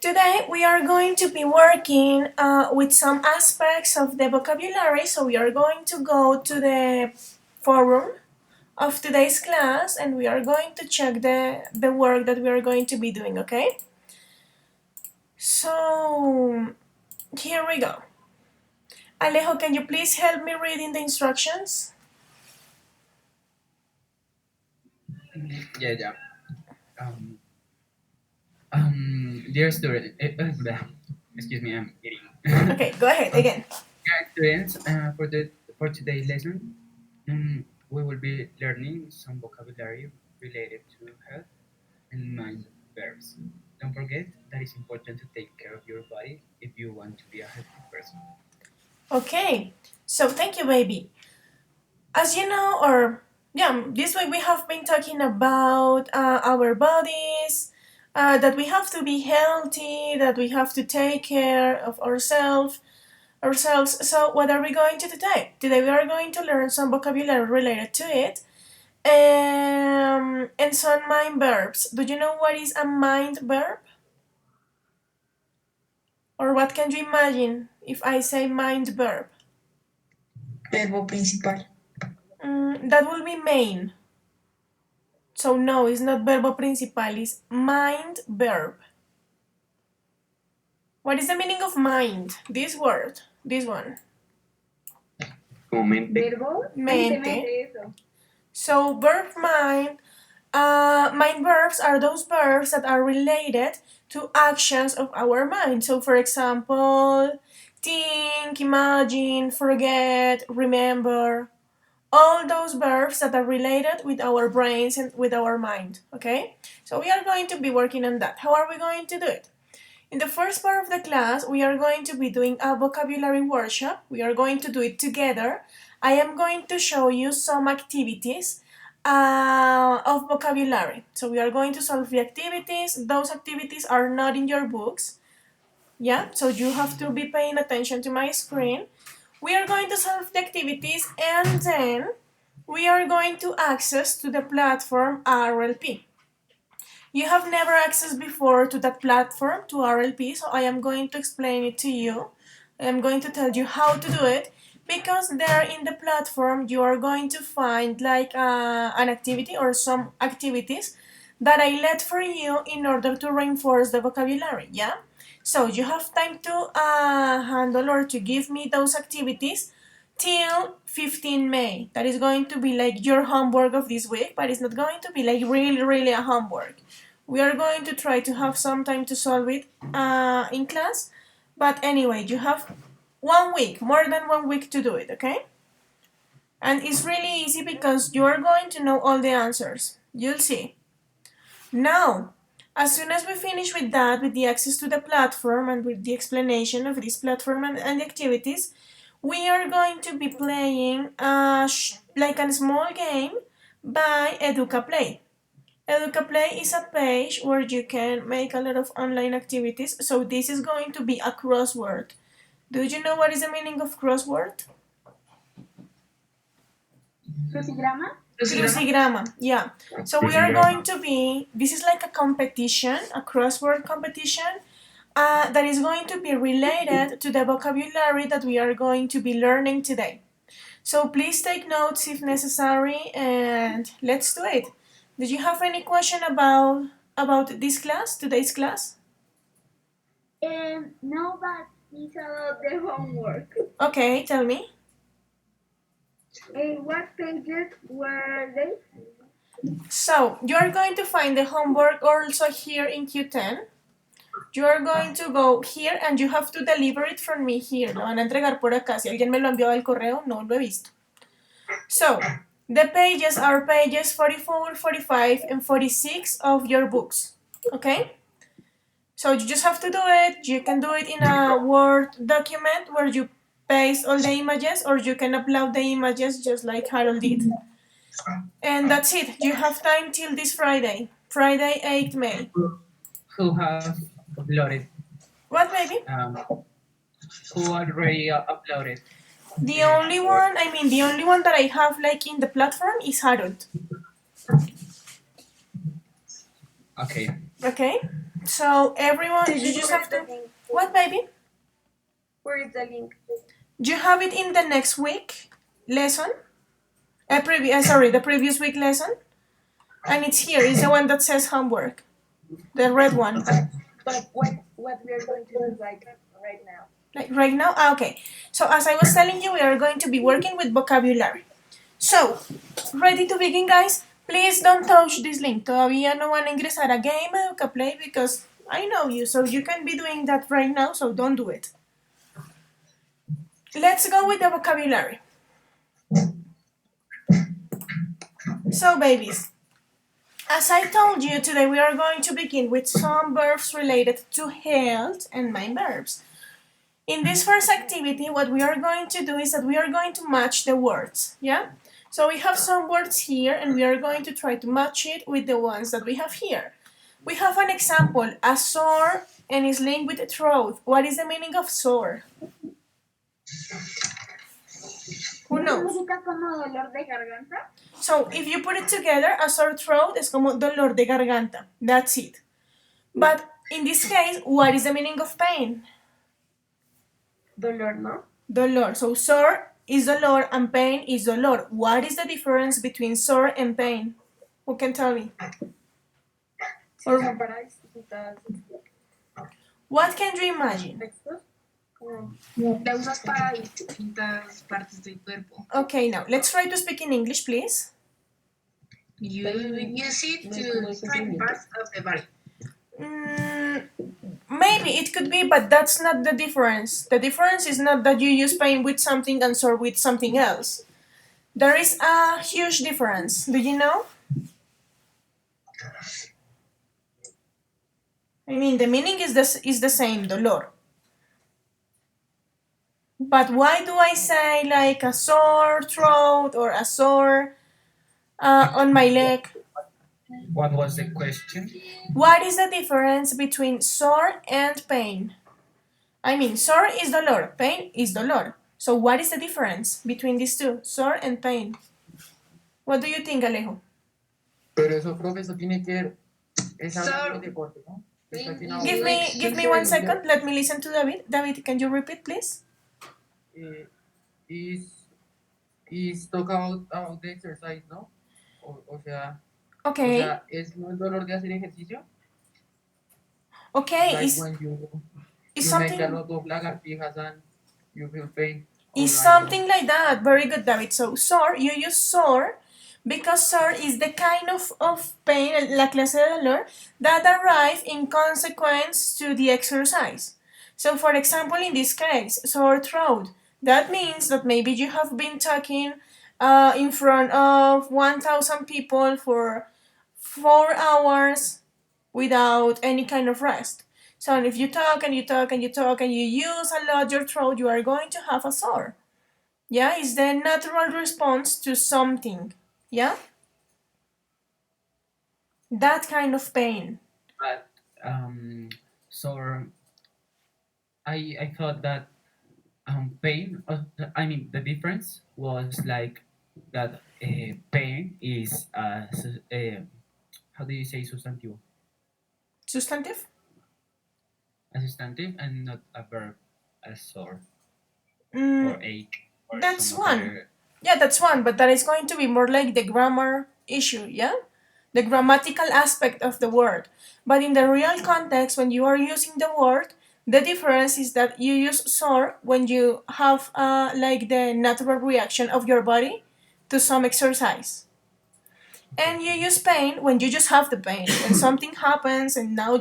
Today we are going to be working with some aspects of the vocabulary, so we are going to go to the forum of today's class and we are going to check the work that we are going to be doing, okay? So here we go. Alejo, can you please help me reading the instructions? Yeah. Dear student, excuse me, I'm eating. Okay, go ahead again. Dear students, for today's lesson, we will be learning some vocabulary related to health and mind verbs. Don't forget that it's important to take care of your body if you want to be a healthy person. Okay, so thank you, baby. As you know, this week we have been talking about our bodies, that we have to be healthy, that we have to take care of ourselves. So what are we going to do today? Today we are going to learn some vocabulary related to it, and some mind verbs. Do you know what is a mind verb? Or what can you imagine if I say mind verb? Verbo principal. That will be main. So no, it's not verbo principal, it's mind verb. What is the meaning of mind? This word, this one. Verbo. Mente. So verb mind, mind verbs are those verbs that are related to actions of our mind. So for example, think, imagine, forget, remember. All those verbs that are related with our brains and with our mind, okay? So we are going to be working on that. How are we going to do it? In the first part of the class, we are going to be doing a vocabulary workshop. We are going to do it together. I am going to show you some activities of vocabulary. So we are going to solve the activities. Those activities are not in your books. Yeah, so you have to be paying attention to my screen. We are going to solve the activities and then we are going to access to the platform RLP. You have never accessed before to that platform, to RLP, so I am going to explain it to you. I am going to tell you how to do it because there in the platform you are going to find like an activity or some activities that I let for you in order to reinforce the vocabulary, yeah? So you have time to handle or to give me those activities till 15 May. That is going to be like your homework of this week, but it's not going to be like really a homework. We are going to try to have some time to solve it in class, but anyway, you have 1 week, more than 1 week to do it, okay? And it's really easy because you are going to know all the answers. You'll see. Now, as soon as we finish with that, with the access to the platform and with the explanation of this platform and the activities, we are going to be playing like a small game by EducaPlay. EducaPlay is a page where you can make a lot of online activities. So this is going to be a crossword. Do you know what is the meaning of crossword? Crucigrama. Crucigrama, yeah. So we are going to be, this is like a competition, a crossword competition that is going to be related to the vocabulary that we are going to be learning today. So please take notes if necessary and let's do it. Did you have any question about this class, today's class? No, but it's about the homework. Okay, tell me. What pages were they? So you are going to find the homework also here in Q10. You are going to go here and you have to deliver it from me here. Lo van a entregar por acá. Si alguien me lo envió al correo, no lo he visto. So, the pages are pages 44, 45, and 46 of your books. Okay? So you just have to do it. You can do it in a Word document where you paste all the images, or you can upload the images just like Harold did. And that's it. You have time till this Friday, Friday 8th May. Who have uploaded? What, baby? Who already uploaded? The only one that I have like in the platform is Harold. Okay. Okay? So everyone, you just have to. What, baby? Where is the link? Do you have it in the next week lesson? The previous week lesson, and it's here. It's the one that says homework, the red one. But what we are going to do like right now? Like right now? Ah, okay. So as I was telling you, we are going to be working with vocabulary. So, ready to begin, guys? Please don't touch this link. Todavía no van a ingresar a Game Play because I know you, so you can be doing that right now, so don't do it. Let's go with the vocabulary. So, babies, as I told you, today we are going to begin with some verbs related to health and main verbs. In this first activity, what we are going to do is that we are going to match the words, yeah? So we have some words here and we are going to try to match it with the ones that we have here. We have an example, a sore and is linked with throat. What is the meaning of sore? Who knows? ¿Significa como dolor de garganta? So if you put it together, a sore throat es como dolor de garganta. That's it. But in this case, what is the meaning of pain? Dolor, ¿no? Dolor. So sore is dolor and pain is dolor. What is the difference between sore and pain? Who can tell me? Sí, son para distintas What can you imagine? textos. La usas para distintas partes del cuerpo. Okay, now let's try to speak in English, please. You use it to different parts of the body. Maybe it could be, but that's not the difference. The difference is not that you use pain with something and sore with something else. There is a huge difference. Do you know? I mean, the meaning is the same, dolor. But why do I say like a sore throat or a sore on my leg? What was the question? What is the difference between sore and pain? I mean, sore is dolor, pain is dolor. So what is the difference between these two, sore and pain? What do you think, Alejo? Pero eso, profe, eso tiene que ver. Es algo de deporte, ¿no? Give me 1 second. Let me listen to David. David, can you repeat, please? Is talk about the exercise, ¿no? O sea, Okay. o sea, es no el dolor de hacer ejercicio. Okay. Like when you something make a lot of lagartijas and you feel pain. is something like that. Very good, David. So sore, you use sore because sore is the kind of pain, la clase de dolor, that arrive in consequence to the exercise. So for example, in this case, sore throat. That means that maybe you have been talking in front of 1,000 people for 4 hours without any kind of rest. So if you talk and you talk and you talk and you use a lot your throat, you are going to have a sore. Yeah, it's the natural response to something. Yeah? That kind of pain. But so I thought that pain. I mean, the difference was like that pain is how do you say substantive? Substantive? A substantive and not a verb, as sore Mm, or ache. Or that's some one. other- Yeah, that's one, but that is going to be more like the grammar issue, yeah? The grammatical aspect of the word. But in the real context, when you are using the word, the difference is that you use sore when you have like the natural reaction of your body to some exercise. And you use pain when you just have the pain. When something happens and now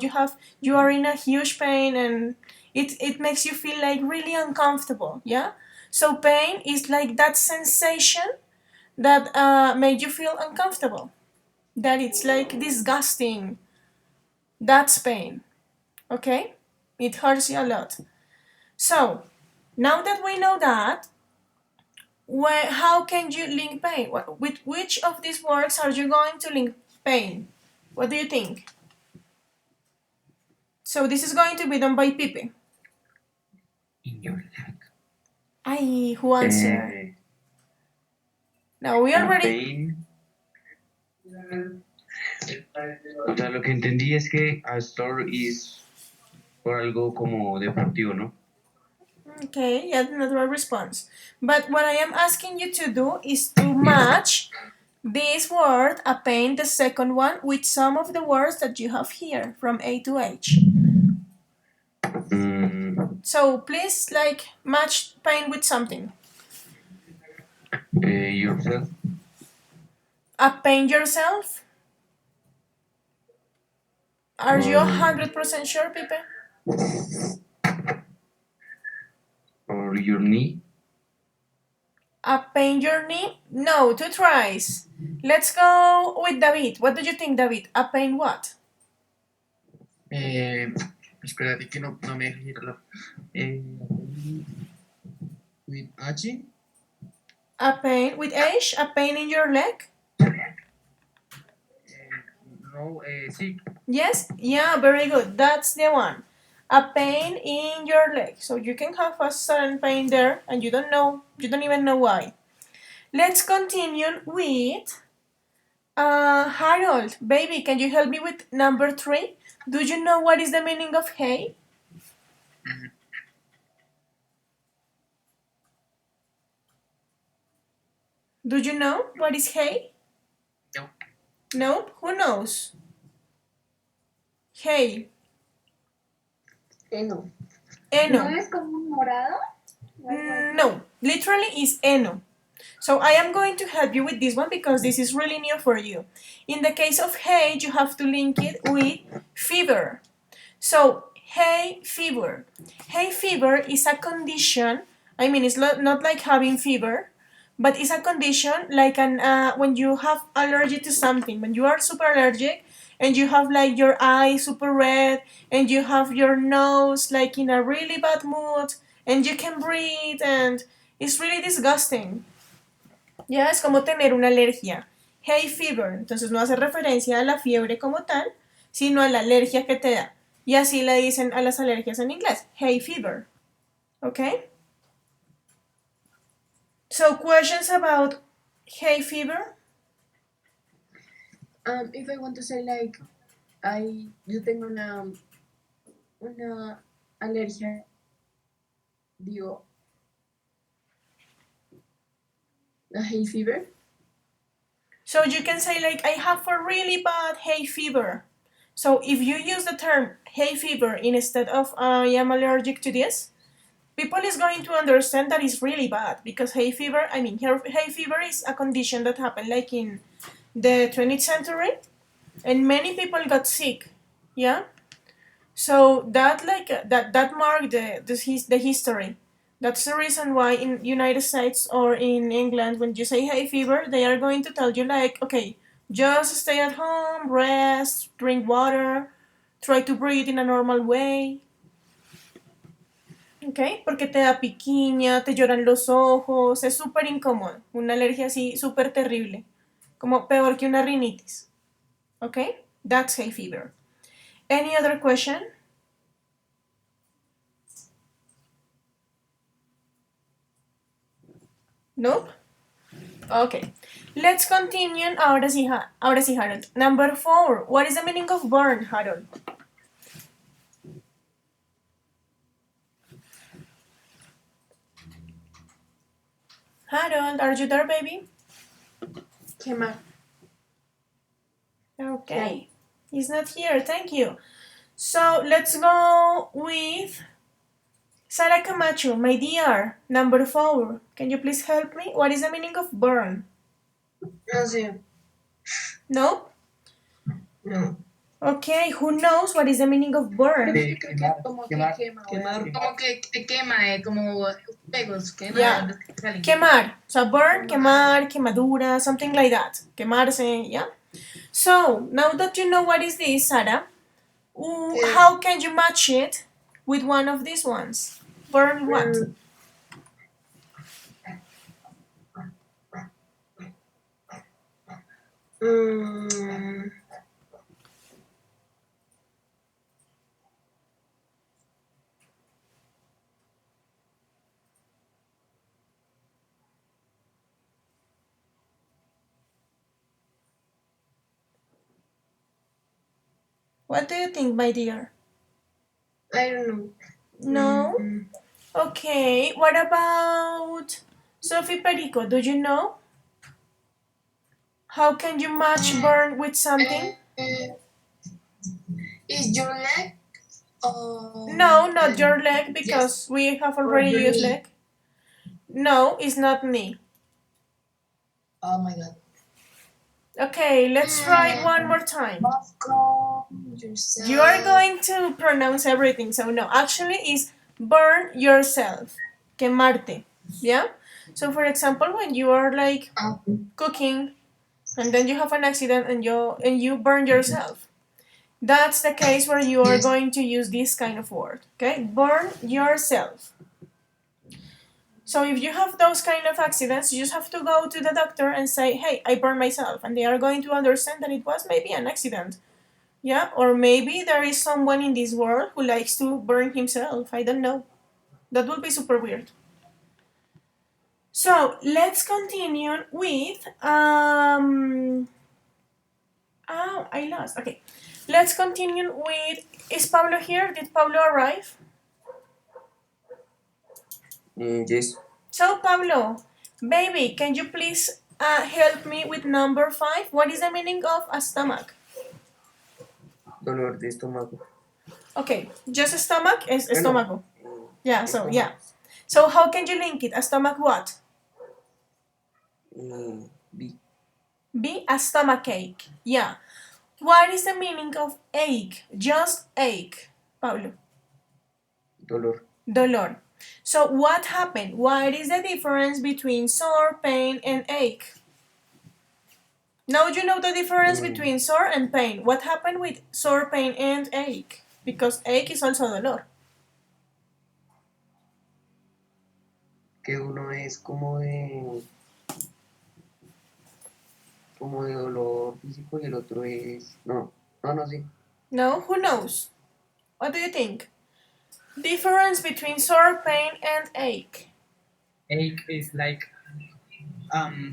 you are in a huge pain and it makes you feel like really uncomfortable, yeah? So pain is like that sensation that made you feel uncomfortable. That it's like disgusting. That's pain. Okay? It hurts you a lot. So, now that we know that, how can you link pain? With which of these words are you going to link pain? What do you think? So this is going to be done by Pipe. in your leg. Ay, who answer? Now we already. Pain. O sea, lo que entendí es que a store is por algo como deportivo, ¿no? Okay, yeah, natural response. But what I am asking you to do is to match this word, a pain, the second one, with some of the words that you have here from A to H. So please, like, match pain with something. Yourself. A pain yourself? Are you 100% sure, Pipe? Or your knee. A pain your knee? No, 2 tries. Let's go with David. What do you think, David? A pain what? Espérate que no me deje girar la. With H. A pain with H? A pain in your leg? No, sí. Yes? Yeah, very good. That's the one. A pain in your leg. So you can have a sudden pain there and you don't even know why. Let's continue with Harold. Baby, can you help me with number 3? Do you know what is the meaning of hey? Do you know what is hey? No. Nope. Who knows? Hey. No. Eno. ¿No es como un morado? No. Literally is eno. So I am going to help you with this one because this is really new for you. In the case of hey, you have to link it with fever. So hay fever. Hay fever is a condition. I mean, it's not like having fever, but it's a condition like when you have allergy to something. When you are super allergic and you have like your eye super red and you have your nose like in a really bad mood and you can breathe and it's really disgusting. Ya es como tener una alergia. Hay fever, entonces no hace referencia a la fiebre como tal, sino a la alergia que te da. Y así le dicen a las alergias en inglés, hay fever. Okay? So questions about hay fever? If I want to say like, yo tengo una alergia, digo, a hay fever. So you can say like, I have a really bad hay fever. So if you use the term hay fever instead of I am allergic to this, people is going to understand that it's really bad because hay fever, hay fever is a condition that happened like in the 20th century and many people got sick. Yeah? So that that marked the history. That's the reason why in United States or in England when you say hay fever, they are going to tell you like, okay, just stay at home, rest, drink water, try to breathe in a normal way. Okay, porque te da piquiña, te lloran los ojos, es súper incómodo, una alergia así súper terrible, como peor que una rinitis. Okay, that's hay fever. Any other question? Nope. Okay. Let's continue. Ahora sí, Harold. Number 4. What is the meaning of burn, Harold? Harold, are you there, baby? Quemar. Okay. He's not here. Thank you. So let's go with Sara Camacho, my dear. Number 4. Can you please help me? What is the meaning of burn? No sé. No? No. Okay, who knows what is the meaning of burn? Creo que como que quema. Como que te quema, como pegos. Yeah. Quemar. So burn, quemar, quemadura, something like that. Quemarse, yeah? So, now that you know what is this, Sara, how can you match it with one of these ones? Burn what? What do you think, my dear? I don't know. No? Okay, what about Sophie Perico? Do you know? How can you match burn with something? Is your leg or No, not your leg, because we have already your used knee? leg. No, it's not me. Oh my god. Okay, let's try it one more time. Yourself. You are going to pronounce everything, so no, actually it's burn yourself. Quemarte. Yeah? So for example, when you are like cooking and then you have an accident and you burn yourself. That's the case where you are going to use this kind of word. Okay? Burn yourself. So if you have those kind of accidents, you just have to go to the doctor and say, hey, I burned myself. And they are going to understand that it was maybe an accident. Yeah? Or maybe there is someone in this world who likes to burn himself. I don't know. That would be super weird. So let's continue with oh, I lost. Okay. Let's continue with, is Pablo here? Did Pablo arrive? Yes. So Pablo, baby, can you please help me with number 5? What is the meaning of a stomach? Dolor de estómago. Okay, just a stomach is Bueno, estómago. Yeah, so estómago. yeah. So how can you link it? A stomach what? B. B, a stomach ache. Yeah. What is the meaning of ache? Just ache, Pablo. Dolor. Dolor. So what happened? What is the difference between sore, pain, and ache? Now you know the difference between sore and pain. What happened with sore, pain, and ache? Because ache is also dolor. Que uno es como de dolor físico y el otro es, no, sí. No? Who knows? What do you think? Difference between sore, pain, and ache. Ache is like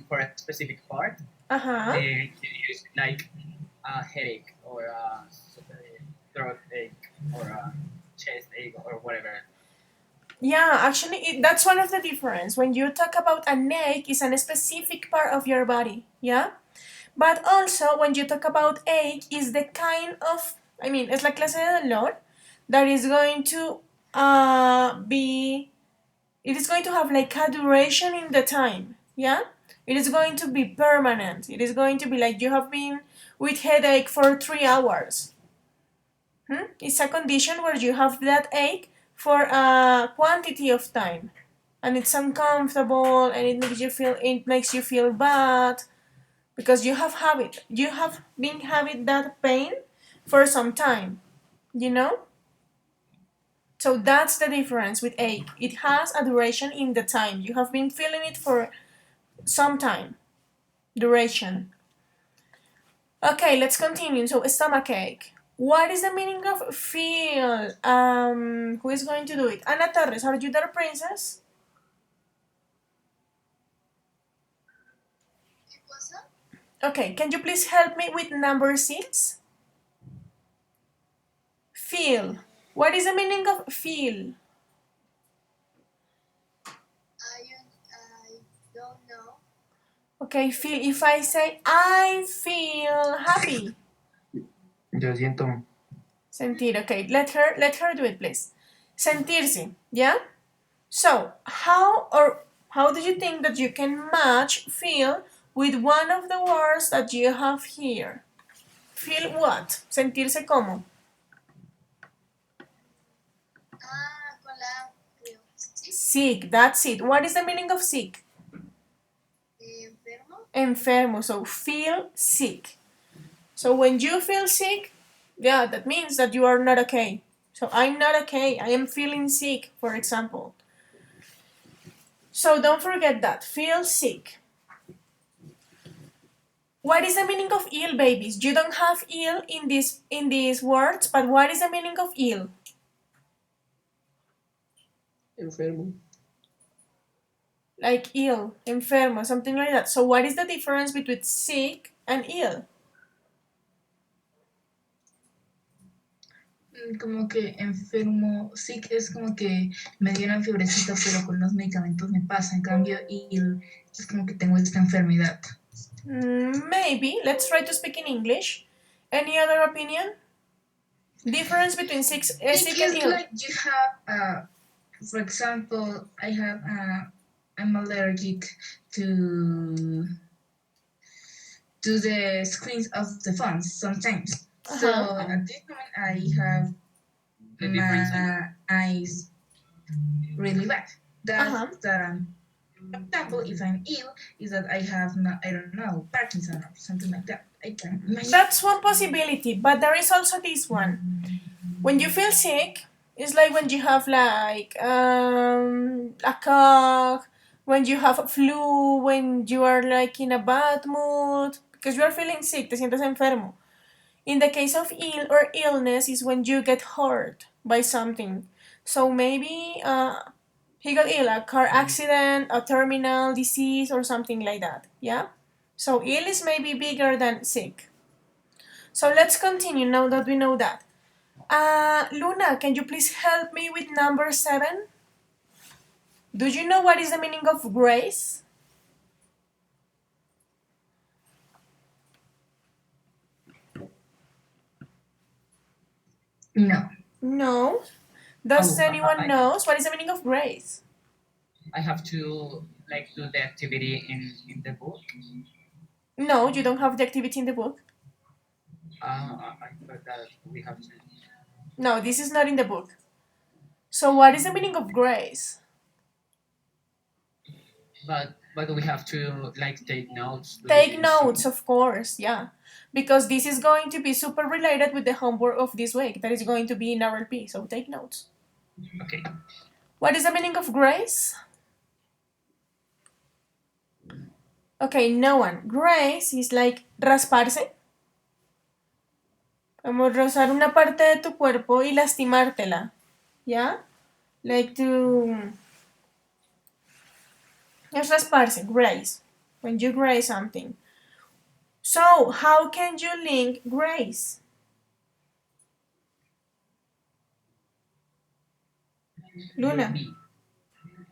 for a specific part. Uh-huh. They use like a headache or a throat ache or a chest ache or whatever. Yeah, actually, that's one of the difference. When you talk about an ache, it's a specific part of your body, yeah? But also, when you talk about ache, is the kind of, I mean, es la clase de dolor that is going to it is going to have like a duration in the time, yeah? It is going to be permanent. It is going to be like you have been with headache for 3 hours. It's a condition where you have that ache for a quantity of time, and it's uncomfortable, and it makes you feel bad because you have been having that pain for some time, you know. So that's the difference with ache. It has a duration in the time. You have been feeling it for some time. Duration. Okay, let's continue. So stomach ache. What is the meaning of feel? Who is going to do it? Ana Torres, are you there, princess? Okay, can you please help me with number 6? Feel. What is the meaning of feel? I don't know. Okay, feel. If I say I feel happy. Yo siento. Sentir. Okay, let her do it, please. Sentirse. Yeah. So how do you think that you can match feel with one of the words that you have here? Feel what? Sentirse como. Con la creo. ¿Sí? Sick. That's it. What is the meaning of sick? Enfermo. Enfermo. So feel sick. So when you feel sick, yeah, that means that you are not okay. So I'm not okay. I am feeling sick, for example. So don't forget that. Feel sick. What is the meaning of ill, babies? You don't have ill in these words, but what is the meaning of ill? Enfermo. Like ill, enfermo, something like that. So what is the difference between sick and ill? Como que enfermo, sí que es como que me dio una fiebrecita, pero con los medicamentos me pasa. En cambio, ill es como que tengo esta enfermedad. Maybe. Let's try to speak in English. Any other opinion? Difference between sick Sick and is ill. like you have, for example, I'm allergic to to the screens of the phones sometimes. So Uh-huh. at this moment, I have The difference in my eyes really bad. That's Uh-huh. that I'm. For example, if I'm ill, is that I have no, I don't know, Parkinson or something like that. I can imagine. That's one possibility, but there is also this one. When you feel sick, it's like when you have like a cough, when you have a flu, when you are like in a bad mood, because you are feeling sick, te sientes enfermo. In the case of ill or illness is when you get hurt by something. So maybe he got ill, a car accident, a terminal disease, or something like that. Yeah? So ill is maybe bigger than sick. So let's continue now that we know that. Luna, can you please help me with number 7? Do you know what is the meaning of grace? No. No. Does oh, anyone knows what is the meaning of grace? I have to like do the activity in the book. No, you don't have the activity in the book. I thought that we have to, No, this is not in the book. So what is the meaning of grace? but we have to like take notes Take doing notes, some. of course, yeah. Because this is going to be super related with the homework of this week that is going to be in RLP, so take notes. Okay. What is the meaning of grace? Okay, no one. Grace is like rasparse. Como rozar una parte de tu cuerpo y lastimártela. ¿Ya? Like to... Es rasparse, grace. When you grace something. So, how can you link grace? Your Luna. knee.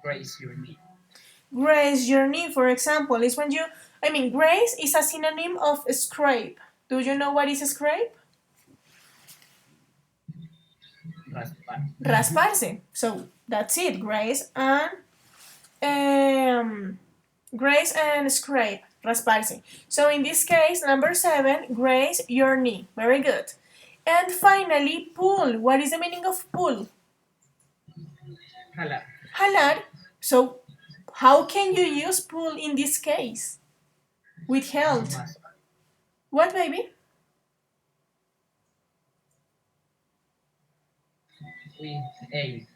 Raise your knee. Grace your knee, for example, is when you... grace is a synonym of scrape. Do you know what is a scrape? Raspar. Rasparse. So, that's it. Grace and scrape. Rasparse. So, in this case, number 7, grace your knee. Very good. And finally, pull. What is the meaning of pull? Jalar. Jalar. So, how can you use pull in this case? With held. What, baby? With a.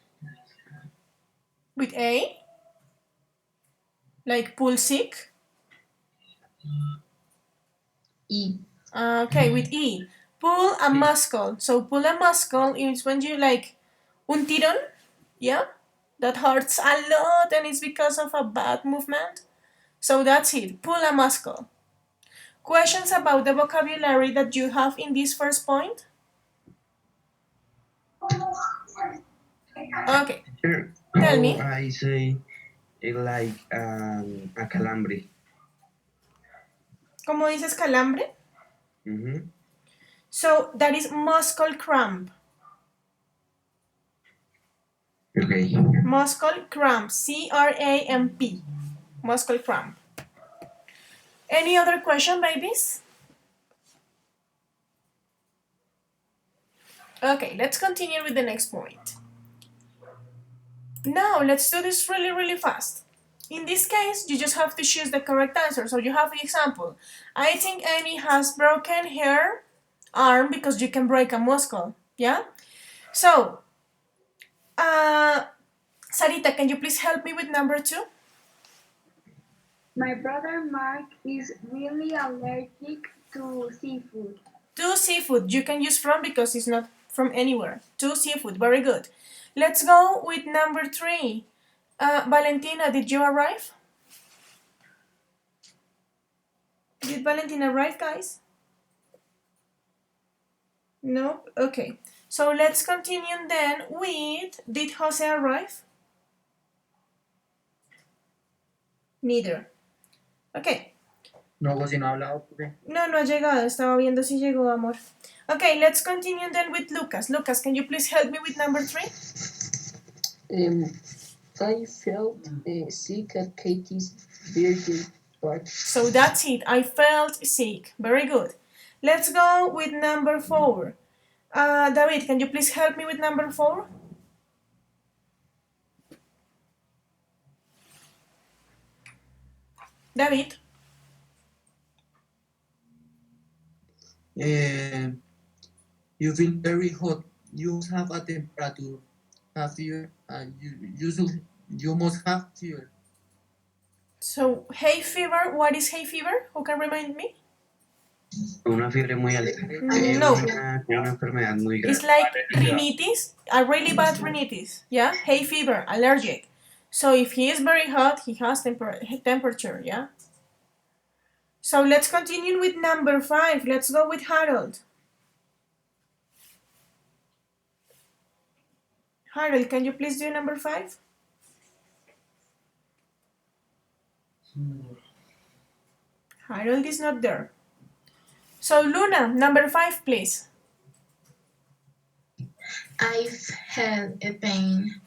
With A? Like pull sick? E. Okay, with E. Pull a muscle. So pull a muscle is when you like un tirón, yeah? That hurts a lot and it's because of a bad movement. So that's it. Pull a muscle. Questions about the vocabulary that you have in this first point? Okay, Sure. tell How me. I say it like a calambre. ¿Cómo dices calambre? Mm-hmm. So that is muscle cramp. Okay. Muscle cramp. C-R-A-M-P. Muscle cramp. Any other question, babies? Okay, let's continue with the next point. Now, let's do this really, really fast. In this case, you just have to choose the correct answer. So you have the example. I think Amy has broken her arm because you can break a muscle. Yeah? So, Sarita, can you please help me with number 2? My brother Mark is really allergic to seafood. To seafood. You can use from because it's not from anywhere. To seafood. Very good. Let's go with number 3. Valentina, did you arrive? Did Valentina arrive, guys? No? Okay. So let's continue then with, did Jose arrive? Neither. Okay. No, si no ha hablado, ¿por qué? No ha llegado. Estaba viendo si llegó, amor. Okay, let's continue then with Lucas. Lucas, can you please help me with number 3? I felt sick at Katie's birthday party. So that's it. I felt sick. Very good. Let's go with number 4. David, can you please help me with number 4? David? You feel very hot. You have a temperature, have fever, and you must have fever. So, hay fever, what is hay fever? Who can remind me? Una fiebre muy alta. No. Una enfermedad muy grave. It's like rhinitis, a really bad rhinitis. Yeah, hay fever, allergic. So if he is very hot, he has temperature, yeah? So let's continue with number 5. Let's go with Harold. Harold, can you please do number 5? Harold is not there. So Luna, number 5, please. I've had a pain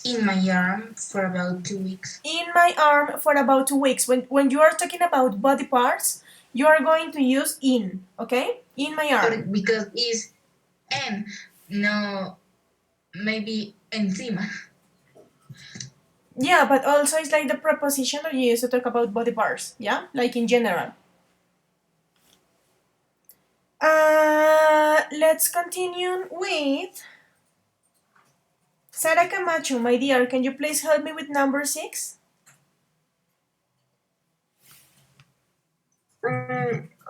in my arm for about 2 weeks. In my arm for about 2 weeks. When you are talking about body parts, you are going to use in, okay? In my arm. Because it's en, no, maybe encima. Yeah, but also it's like the preposition that you use to talk about body parts, yeah? Like in general. Let's continue with Sara Camacho, my dear. Can you please help me with number 6?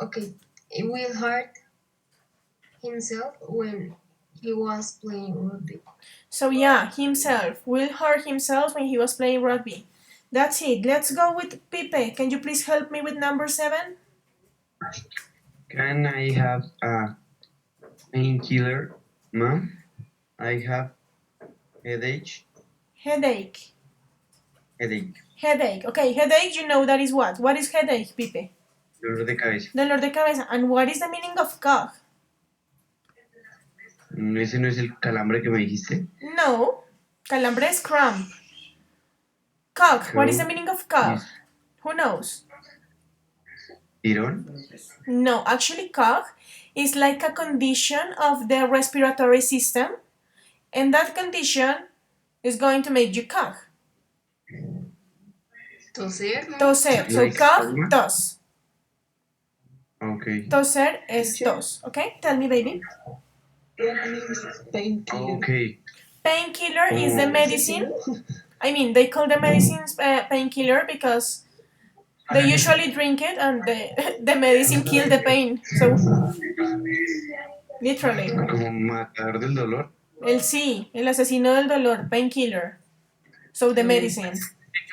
Okay, Will hurt himself when he was playing rugby. So yeah, himself. Will hurt himself when he was playing rugby. That's it. Let's go with Pipe. Can you please help me with number 7? Can I have a painkiller, Mom? I have headache. Headache. Headache. Headache. Okay, headache, you know that is what? What is headache, Pipe? Dolor de cabeza. Dolor de cabeza. And what is the meaning of cough? ¿Ese no es el calambre que me dijiste? No. Calambre is cramp. Cough. What is the meaning of cough? Who knows? ¿Tirón? No, actually cough is like a condition of the respiratory system, and that condition is going to make you cough. Toser, ¿no? Toser. So Like cough, asthma? tos. Okay. Toser is tos. Okay, tell me, baby. Painkiller. Okay. Painkiller is the medicine. I mean, they call the medicines painkiller because they usually drink it and the medicine kill the pain. So, literally. Como matador del dolor. El asesino del dolor, painkiller. So the medicine.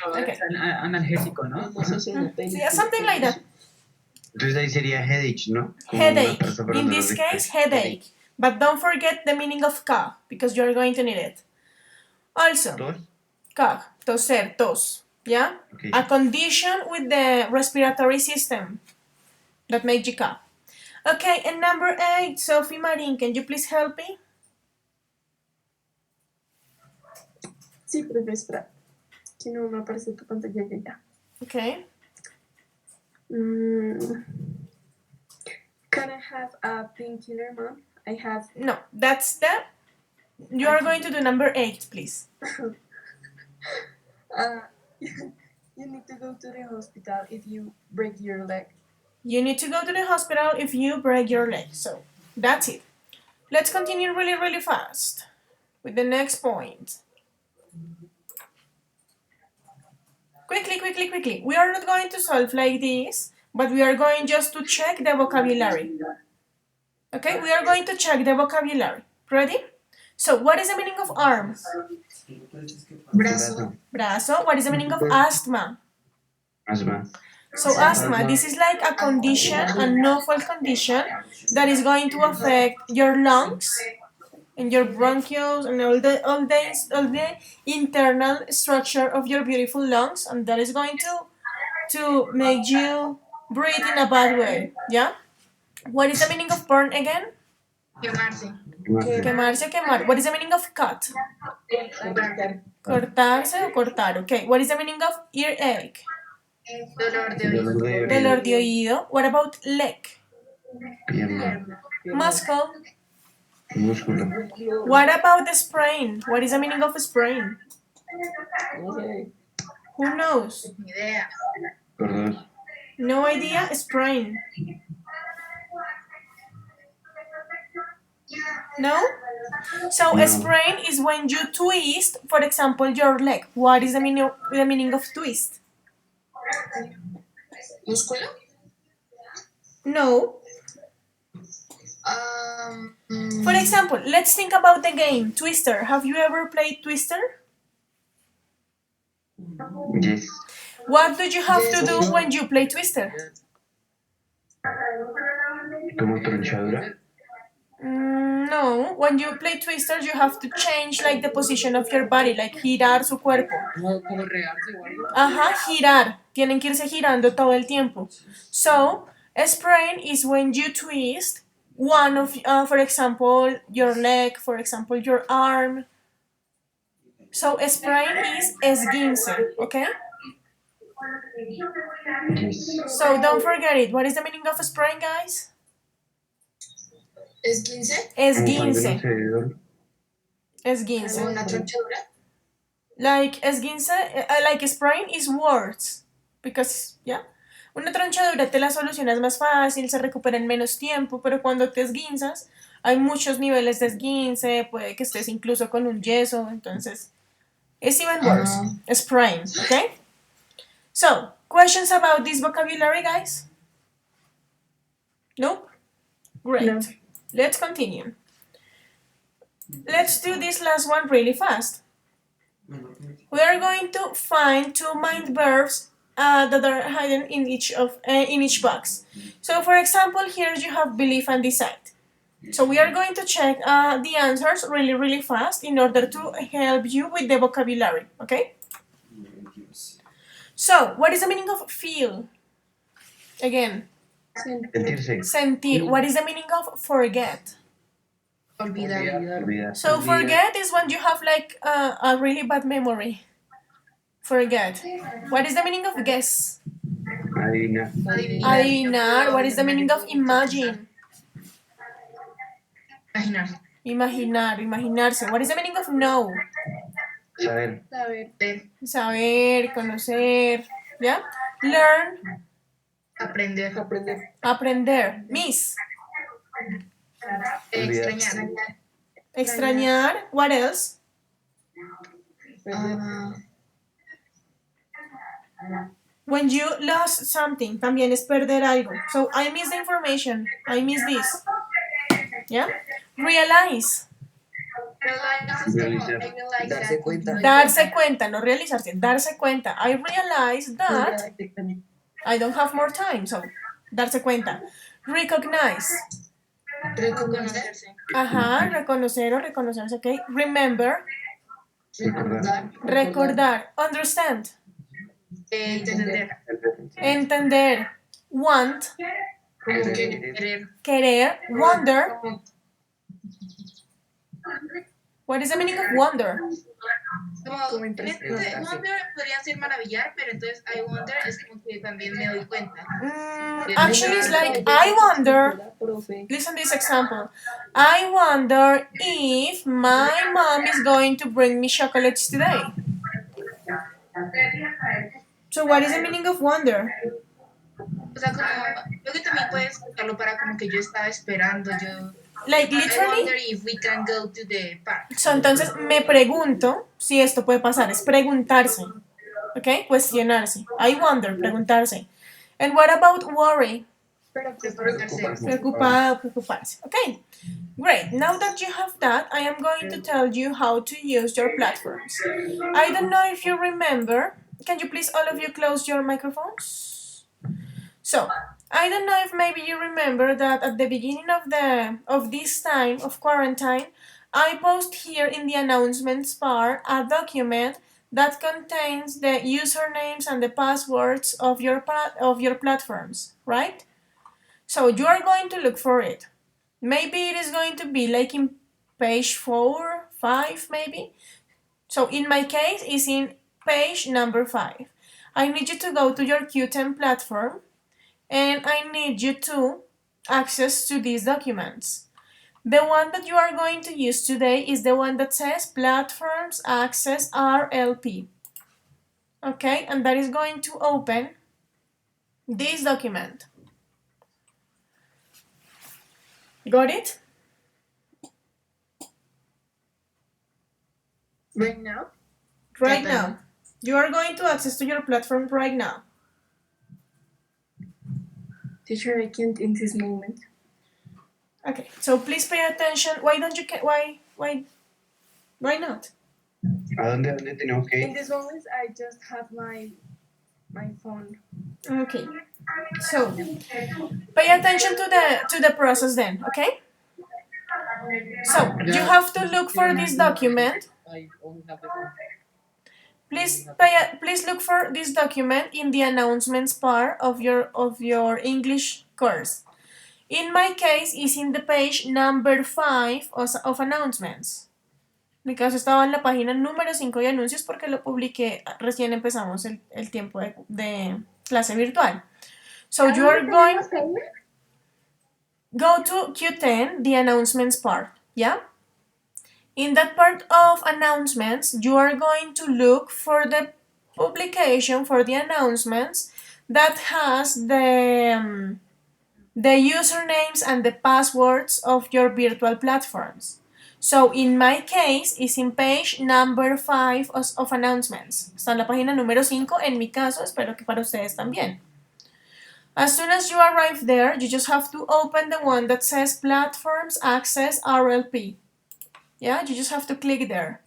Okay. Es analgésico, ¿no? Yeah, something like that. Entonces ahí sería headache, ¿no? Como Headache. matarse para In dolor this de case, cabeza. headache. But don't forget the meaning of cough because you're going to need it. Also, ¿Tos? cough, toser, tos. Yeah? Okay. A condition with the respiratory system that makes you cough. Okay, and number 8, Sophie Marin, can you please help me? Sí, profe, espera. Que no me aparece tu pantalla ya. Okay. Can I have a painkiller, Mom? I have. No, that's the. You are going to do number 8, please. You need to go to the hospital if you break your leg. You need to go to the hospital if you break your leg. So, that's it. Let's continue really, really fast with the next point. Quickly, quickly, quickly. We are not going to solve like this, but we are going just to check the vocabulary. Okay, we are going to check the vocabulary. Ready? So, what is the meaning of arm? Brazo. Brazo. What is the meaning of asthma? Asma. So asthma, this is like a condition, a novel condition that is going to affect your lungs and your bronchioles and all the internal structure of your beautiful lungs, and that is going to make you breathe in a bad way. Yeah. What is the meaning of burn again? Quemarse. Quemarse, quemar. What is the meaning of cut? Cortar. Cortarse o cortar. Okay. What is the meaning of earache? Dolor de oído. Dolor de oído. What about leg? Pierna. Muscle. Músculo. What about the sprain? What is the meaning of sprain? No sé. Who knows? Ni idea. Perdón. No idea? Sprain. No? So a sprain is when you twist, for example, your leg. What is the meaning of twist? ¿Músculo? No. For example, let's think about the game Twister. Have you ever played Twister? Yes. What do you have to do when you play Twister? Como tronchadura. No, when you play Twister, you have to change like the position of your body, like girar su cuerpo. Como regarse o algo. Ajá, girar. Tienen que irse girando todo el tiempo. So, a sprain is when you twist one of, for example, your leg, for example, your arm. So, a sprain is esguince, okay? Yes. So, don't forget it. What is the meaning of a sprain, guys? ¿Es 15? Esguince. Cedidor. Esguince. ¿Una tronchadura? Like esguince, like sprain is words. Because, yeah. Una tronchadura te la solucionas más fácil, se recupera en menos tiempo, pero cuando te esguinzas, hay muchos niveles de esguince, puede que estés incluso con un yeso, entonces, it's even worse. Sprain, okay? So, questions about this vocabulary, guys? Nope? Great. No. Let's continue. Let's do this last one really fast. We are going to find two mind verbs that are hidden in each box. So, for example, here you have believe and decide. So we are going to check the answers really fast in order to help you with the vocabulary. Okay? So, what is the meaning of feel? Again, Sentirse. sentir. What is the meaning of forget? Olvidar. Olvidar. So forget is when you have like a really bad memory. Forget. What is the meaning of guess? Adivinar. Adivinar. What is the meaning of imagine? Imaginar. Imaginar, imaginarse. What is the meaning of know? Saber. Saber. Ver. Saber, conocer. ¿Ya? Learn, Aprender. Aprender. aprender. Miss, Extrañar. extrañar. What else? Ah, When you lost something, también es perder algo. So, I miss the information. I miss this. ¿Ya? Realize. realize es como, I realize Darse that. cuenta. Darse cuenta, no realizarse. Darse cuenta. I realize that I don't have more time. So, darse cuenta. Recognize. Reconocerse. Ajá, reconocer o reconocerse, ok. Remember. Recordar. Recordar. Understand. Entender. Entender. Want. Como que querer. Querer. Wonder. Como, What is the meaning of wonder? como wonder podría ser maravillar, pero entonces I wonder es como que también me doy cuenta. Actually, it's like I wonder. Listen to this example. I wonder if my mom is going to bring me chocolates today. So, what is the meaning of wonder? O sea, como, creo que también puedes usarlo para como que yo estaba esperando, yo... Like, I literally. wonder if we can go to the park. So, entonces, me pregunto si esto puede pasar. Es preguntarse. ¿Ok? Cuestionarse. I wonder, preguntarse. And what about worry? Preocuparse. Preocupado, preocuparse. Okay, great. Now that you have that, I am going to tell you how to use your platforms. I don't know if you remember. Can you please all of you close your microphones? So I don't know if maybe you remember that at the beginning of this time of quarantine, I post here in the announcements bar a document that contains the usernames and the passwords of your platforms, right? So you are going to look for it. Maybe it is going to be like in page 4, 5 maybe. So in my case, it's in page number 5. I need you to go to your Qt platform and I need you to access to these documents. The one that you are going to use today is the one that says Platforms Access RLP. Okay, and that is going to open this document. Got it? Right now? Right now. You are going to access to your platform right now. Teacher, I can't in this moment. Okay, so please pay attention. Why don't you why not? ¿A dónde tenemos que In ir? this moment, I just have my phone. Okay. So pay attention to the process then, okay? So you have to look for this document. I only have the phone. Please look for this document in the announcements part of your English course. In my case, it's in the page number 5 of announcements. En mi caso estaba en la página número 5 de anuncios porque lo publiqué recién empezamos el tiempo de clase virtual. So you are going go to Q10, the announcements part, yeah? In that part of announcements, you are going to look for the publication for the announcements that has the usernames and the passwords of your virtual platforms. So in my case, it's in page number 5 of announcements. Está en la página número 5 en mi caso, espero que para ustedes también. As soon as you arrive there, you just have to open the one that says Platforms Access RLP. Yeah, you just have to click there.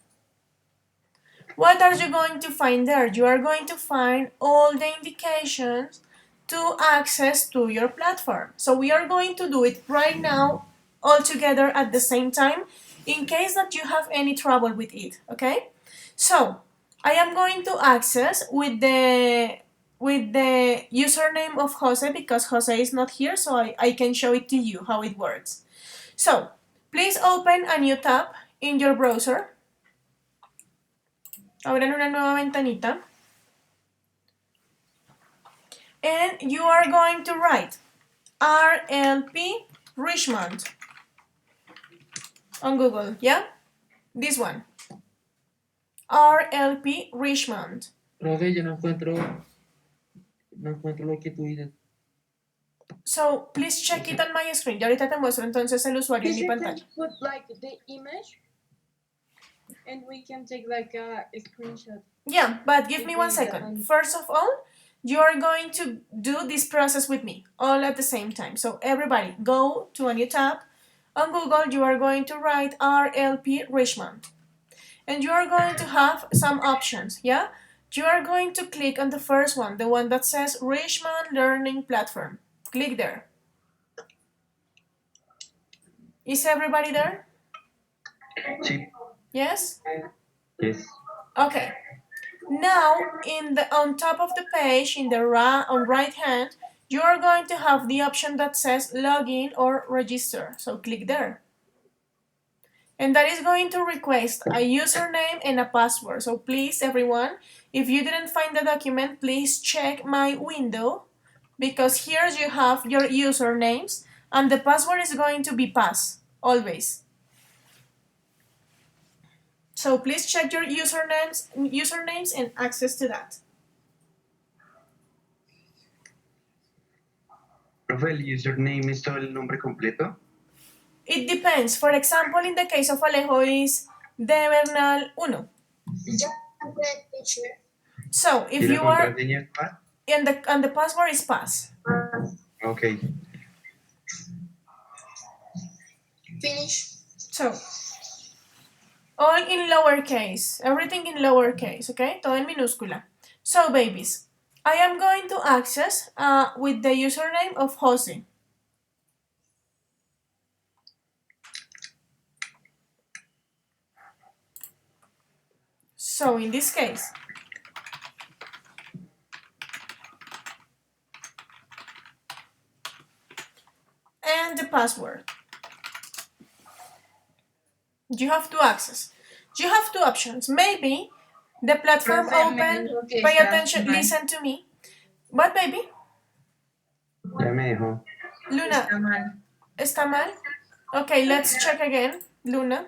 What are you going to find there? You are going to find all the indications to access to your platform. So we are going to do it right now all together at the same time in case that you have any trouble with it, okay? So I am going to access with the username of Jose because Jose is not here, so I can show it to you how it works. So please open a new tab in your browser. Abran una nueva ventanita. And you are going to write RLP Richmond on Google, yeah? This one. RLP Richmond. Profe, yo no encuentro lo que tú dices. So please check it on my screen. Ya ahorita te muestro entonces el usuario en mi Teacher, can pantalla. you put like the image? And we can take like a screenshot. Yeah, but give me 1 second. First of all, you are going to do this process with me all at the same time. So everybody go to a new tab. On Google, you are going to write RLP Richmond. And you are going to have some options, yeah? You are going to click on the first one, the one that says Richmond Learning Platform. Click there. Is everybody there? Sí. Yes? Yes. Okay. Now, on top of the page, on right hand, you are going to have the option that says login or register. So click there. And that is going to request a username and a password. So please, everyone, if you didn't find the document, please check my window because here you have your usernames and the password is going to be pass, always. So please check your usernames and access to that. Profe, ¿el username es todo el nombre completo? It depends. For example, in the case of Alejo is De Bernal 1. So if you are and the password is pass. Okay. Finish. So all in lowercase, everything in lowercase, okay? Todo en minúscula. So babies, I am going to access with the username of Jose. So in this case, and the password. You have to access. You have two options. Maybe the platform Profe, me open, dijo que pay está attention, mal. listen to me. What, baby? Ya me dejó. Luna, Está mal. ¿está mal? Okay, let's check again. Luna,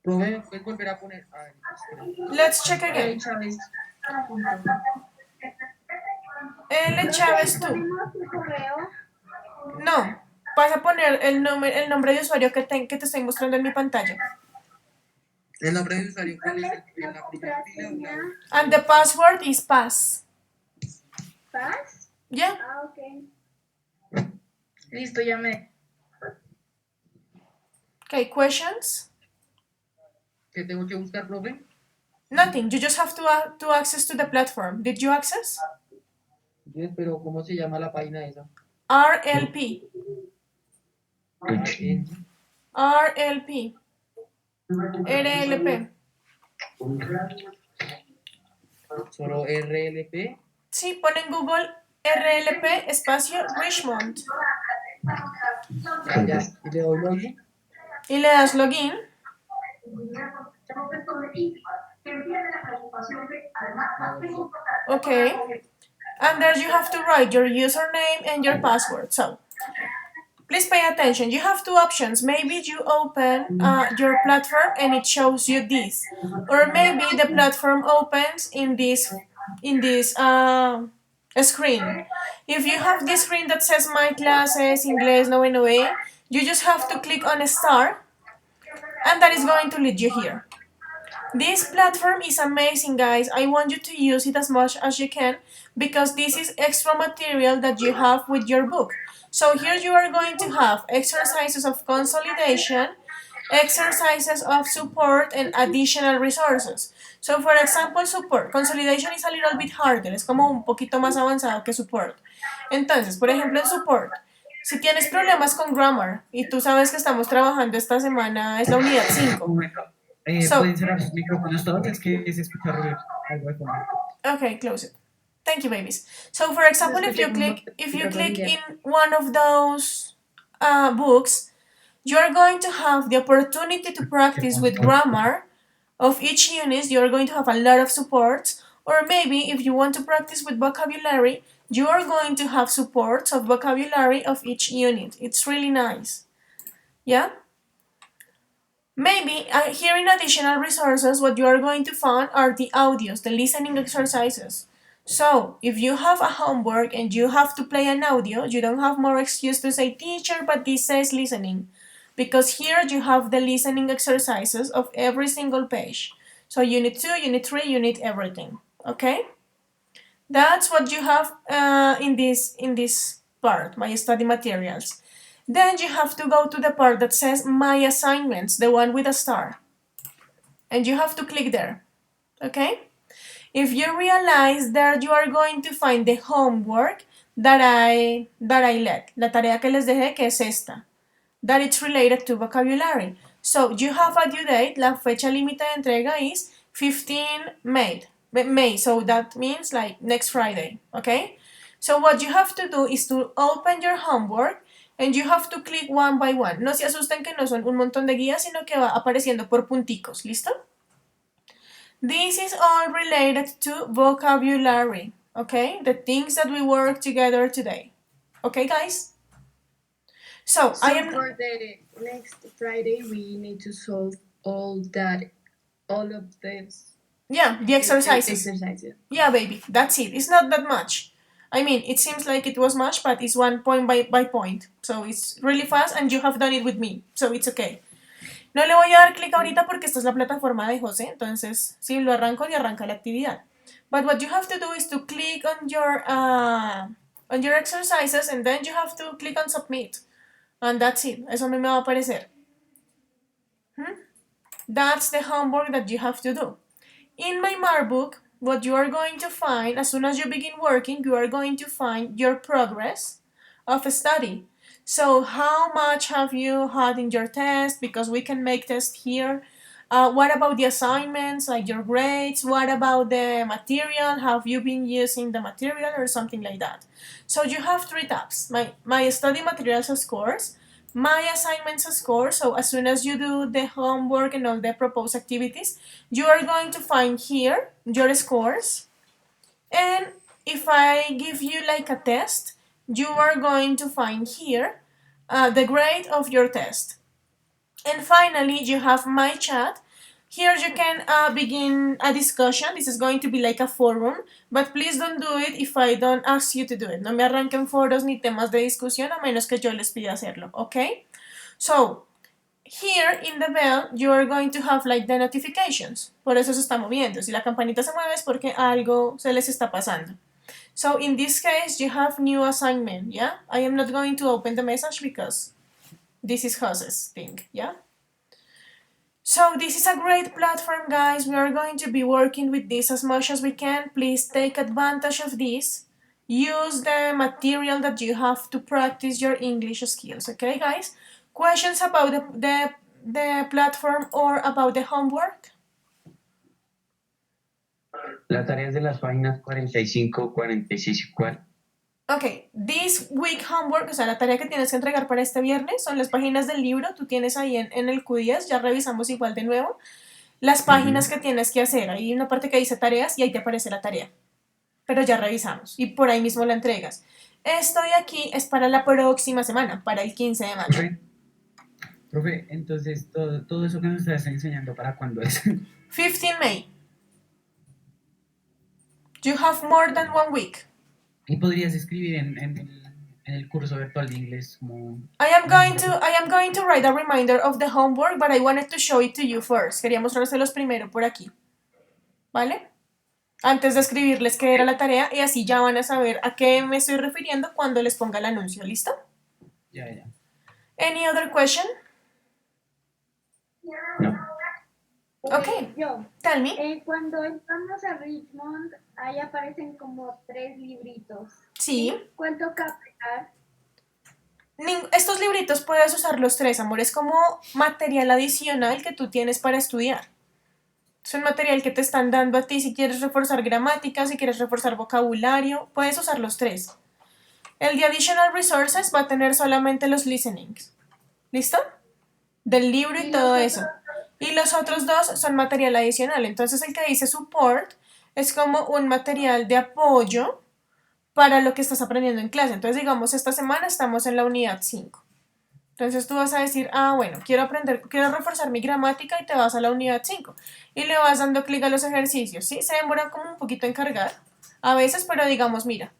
Profe, ¿puedes volver a poner? A ver, espera. let's check again. Chávez. L. Chávez tú. ¿Ponemos tu correo? No, vas a poner el nombre de usuario que te estoy mostrando en mi pantalla. El nombre de usuario, ¿cuál es? ¿La ¿En la primera fila o en la contraseña? And the password is pass. ¿Paz? Yeah? Ah, ok. Listo, ya me. Okay, questions? ¿Qué tengo que buscar, profe? Nothing. You just have to access to the platform. Did you access? Yes, pero ¿cómo se llama la página esa? RLP. RLP. RLP. Solo RLP. Sí, pon en Google RLP espacio Richmond Ya. Y le doy login. y le das login. Okay. And there you have to write your username and your password. So, please pay attention. You have two options. Maybe you open your platform and it shows you this, or maybe the platform opens in this screen. If you have this screen that says My Classes, Inglés 9B, you just have to click on a star, and that is going to lead you here. This platform is amazing, guys. I want you to use it as much as you can because this is extra material that you have with your book. So here you are going to have exercises of consolidation, exercises of support, and additional resources. So for example, support. Consolidation is a little bit harder. Es como un poquito más avanzado que support. Entonces, por ejemplo, en support, si tienes problemas con grammar y tú sabes que estamos trabajando esta semana, es la unidad 5. So- ¿Pueden cerrar sus micrófonos todos? Es que se escucha ruido, algo de fondo. Okay, close it. Thank you, babies. So, for example, if you click in one of those books, you are going to have the opportunity to practice with grammar of each unit. You are going to have a lot of supports, or maybe if you want to practice with vocabulary, you are going to have supports of vocabulary of each unit. It's really nice. Yeah. Maybe here in additional resources, what you are going to find are the audios, the listening exercises. So, if you have a homework and you have to play an audio, you don't have more excuse to say, teacher, but this says listening. Because here you have the listening exercises of every single page. So, unit 2, unit 3, unit everything. Okay? That's what you have in this part, my study materials. Then you have to go to the part that says My Assignments, the one with a star. And you have to click there. Okay? If you realize there you are going to find the homework that I let. La tarea que les dejé, que es esta. That it's related to vocabulary. So you have a due date, la fecha límite de entrega is 15 May. So that means like next Friday. Okay? So what you have to do is to open your homework and you have to click one by one. No se asusten que no son un montón de guías, sino que va apareciendo por punticos. ¿Listo? This is all related to vocabulary. Okay? The things that we work together today. Okay, guys? So So I am... for the next Friday, we need to solve all of this. Yeah, the exercises. Yeah, baby, that's it. It's not that much. I mean, it seems like it was much, but it's one point by point. So it's really fast and you have done it with me. So it's okay. No le voy a dar clic ahorita porque esta es la plataforma de José. Entonces, si lo arranco, le arranca la actividad. But what you have to do is to click on your exercises and then you have to click on submit. And that's it. Eso a mí me va a aparecer. That's the homework that you have to do. In my Mark book, what you are going to find, as soon as you begin working, you are going to find your progress of study. So how much have you had in your test? Because we can make tests here. What about the assignments, like your grades? What about the material? Have you been using the material or something like that? So you have three tabs. My study materials scores, my assignments score. So as soon as you do the homework and all the proposed activities, you are going to find here your scores. And if I give you like a test, you are going to find here the grade of your test. And finally, you have my chat. Here you can begin a discussion. This is going to be like a forum, but please don't do it if I don't ask you to do it. No me arranquen foros ni temas de discusión a menos que yo les pida hacerlo, okay? So, here in the bell, you are going to have like the notifications. Por eso se está moviendo. Si la campanita se mueve es porque algo se les está pasando. So in this case, you have new assignment, yeah? I am not going to open the message because this is Jose's thing, yeah? So this is a great platform, guys. We are going to be working with this as much as we can. Please take advantage of this. Use the material that you have to practice your English skills, okay, guys? Questions about the platform or about the homework? Las tareas de las páginas 45, 46 y 4. Ok, this week homework, o sea, la tarea que tienes que entregar para este viernes son las páginas del libro. Tú tienes ahí en el Q10, ya revisamos igual de nuevo, las páginas que tienes que hacer. Hay una parte que dice tareas y ahí te aparece la tarea. Pero ya revisamos y por ahí mismo la entregas. Esto de aquí es para la próxima semana, para el 15 de mayo. Profe, entonces todo eso que nos estás enseñando, ¿para cuándo es? 15 May. You have more than 1 week. ¿Y podrías escribir en el curso virtual de inglés como... I am going to write a reminder of the homework, but I wanted to show it to you first. Quería mostrárselos primero por aquí. ¿Vale? Antes de escribirles qué era la tarea y así ya van a saber a qué me estoy refiriendo cuando les ponga el anuncio. ¿Listo? Ya. Any other question? No. Okay. Yo, Tell me. cuando entramos a Richmond, ahí aparecen como 3 libritos. Sí. ¿Cuál toca pegar? Estos libritos puedes usar los 3, amor. Es como material adicional que tú tienes para estudiar. Es un material que te están dando a ti si quieres reforzar gramática, si quieres reforzar vocabulario. Puedes usar los 3. El de Additional Resources va a tener solamente los listenings. ¿Listo? Del libro y todo eso. Y los otros 2 son material adicional. Entonces el que dice support es como un material de apoyo para lo que estás aprendiendo en clase. Entonces, digamos, esta semana estamos en la unidad 5. Entonces tú vas a decir, bueno, quiero reforzar mi gramática y te vas a la unidad 5. Y le vas dando clic a los ejercicios, ¿sí? Se demora como un poquito en cargar a veces, pero digamos, mira,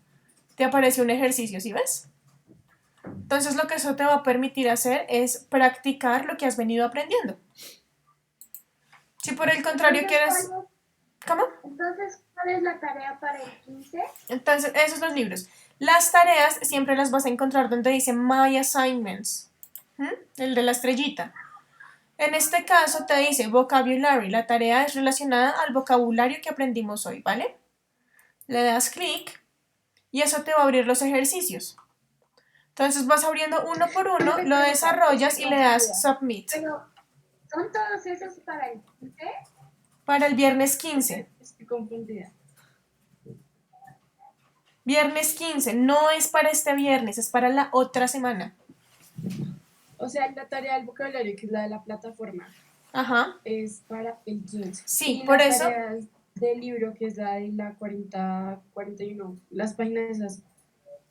te aparece un ejercicio, ¿sí ves? Entonces lo que eso te va a permitir hacer es practicar lo que has venido aprendiendo. Si por el contrario quieres... ¿Cómo? Entonces, ¿cuál es la tarea para el 15? Entonces, esos son los libros. Las tareas siempre las vas a encontrar donde dice My Assignments. El de la estrellita. En este caso te dice Vocabulary. La tarea es relacionada al vocabulario que aprendimos hoy, ¿vale? Le das clic y eso te va a abrir los ejercicios. Entonces vas abriendo uno por uno, lo desarrollas y le das Submit. Pero, ¿son todos esos para el 15? Para el viernes 15. Estoy confundida. Viernes 15. No es para este viernes, es para la otra semana. O sea, la tarea del vocabulario, que es la de la plataforma, Ajá. es para el 15. Sí, y por las eso... tareas del libro, que es la de la 40, 41, las páginas esas.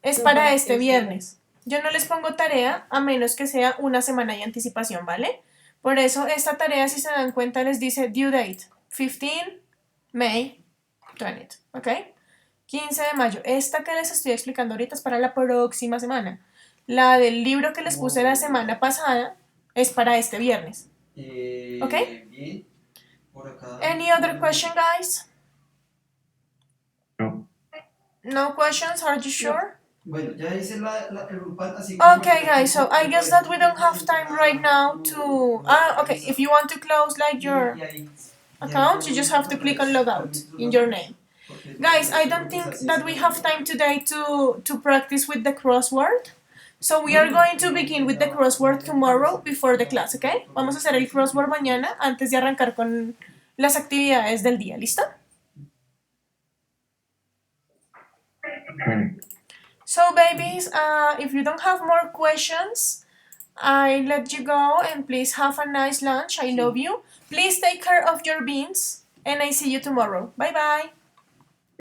Es son para este este viernes. Yo no les pongo tarea a menos que sea una semana de anticipación, ¿vale? Por eso esta tarea, si se dan cuenta, les dice due date 15 May 20, ¿ok? 15 de mayo. Esta que les estoy explicando ahorita es para la próxima semana. La del libro que les puse la semana pasada es para este viernes. ¿Ok? Bien. Por acá. Any other question, guys? No. No questions? Are you sure? Bueno, ya hice el grupal, así que... Okay, guys, so I guess that we don't have time right now to... okay, if you want to close like your... accounts, you just have to click on logout in your name. Guys, I don't think that we have time today to practice with the crossword. So we are going to begin with the crossword tomorrow before the class, ¿ok? Vamos a hacer el crossword mañana antes de arrancar con las actividades del día, ¿listo? So babies, if you don't have more questions, I let you go and please have a nice lunch. I love you. Please take care of your beans and I see you tomorrow. Bye bye.